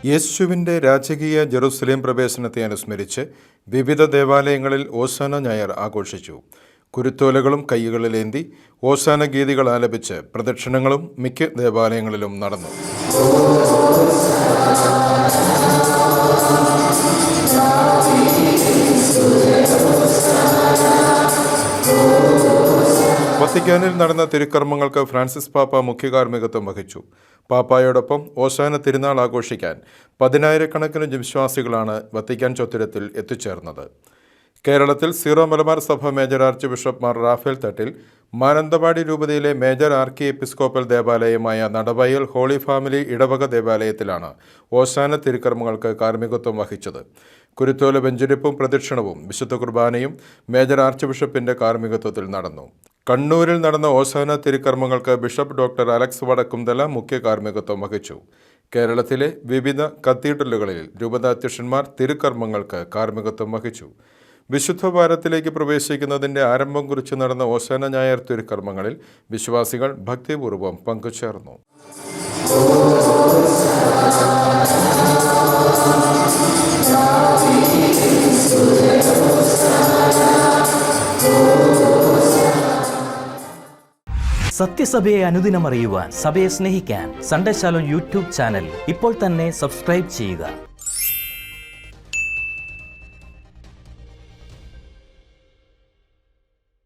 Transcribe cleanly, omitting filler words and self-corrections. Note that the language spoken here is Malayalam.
യേശുവിൻ്റെ രാജകീയ ജെറുസലേം പ്രവേശനത്തെ അനുസ്മരിച്ച് വിവിധ ദേവാലയങ്ങളിൽ ഓശാന ഞായർ ആഘോഷിച്ചു. കുരുത്തോലകളും കൈകളിലേന്തി ഓശാന ഗീതികൾ ആലപിച്ച് പ്രദക്ഷിണങ്ങളും മിക്ക ദേവാലയങ്ങളിലും നടന്നു. വത്തിക്കാനിൽ നടന്ന തിരുക്കർമ്മങ്ങൾക്ക് ഫ്രാൻസിസ് പാപ്പ മുഖ്യ കാർമ്മികത്വം വഹിച്ചു. പാപ്പായോടൊപ്പം ഓശാന തിരുനാൾ ആഘോഷിക്കാൻ 10,000-കണക്കിന് വിശ്വാസികളാണ് വത്തിക്കാൻ ചൊത്തുരത്തിൽ എത്തിച്ചേർന്നത്. കേരളത്തിൽ സീറോ മലബാർ സഭ major archbishop Mar Raphael Thattil Mananthavady രൂപതയിലെ മേജർ ആർക്കി എപ്പിസ്കോപ്പൽ ദേവാലയമായ നടവയൽ ഹോളി ഫാമിലി ഇടവക ദേവാലയത്തിലാണ് ഓശാന തിരുക്കർമ്മങ്ങൾക്ക് കാർമ്മികത്വം വഹിച്ചത്. കുരുത്തോല വെഞ്ചരിപ്പും പ്രദക്ഷിണവും വിശുദ്ധ കുർബാനയും മേജർ ആർച്ച് ബിഷപ്പിൻ്റെ കാർമ്മികത്വത്തിൽ നടന്നു. കണ്ണൂരിൽ നടന്ന ഓശാന തിരുക്കർമ്മങ്ങൾക്ക് ബിഷപ്പ് ഡോക്ടർ അലക്സ് വടക്കുംതല മുഖ്യ കാർമ്മികത്വം വഹിച്ചു. കേരളത്തിലെ വിവിധ കത്തീഡ്രലുകളിൽ രൂപതാധ്യക്ഷന്മാർ തിരുക്കർമ്മങ്ങൾക്ക് കാർമ്മികത്വം വഹിച്ചു. വിശുദ്ധ വാരത്തിലേക്ക് പ്രവേശിക്കുന്നതിൻ്റെ ആരംഭം കുറിച്ച് നടന്ന ഓശാന ഞായർ തിരുക്കർമ്മങ്ങളിൽ വിശ്വാസികൾ ഭക്തിപൂർവ്വം പങ്കുചേർന്നു. സത്യസഭയെ അനുദിനം അറിയുവാൻ, സഭയെ സ്നേഹിക്കാൻ സൺഡേ ശാലോം യൂട്യൂബ് ചാനൽ ഇപ്പോൾ തന്നെ സബ്സ്ക്രൈബ് ചെയ്യുക.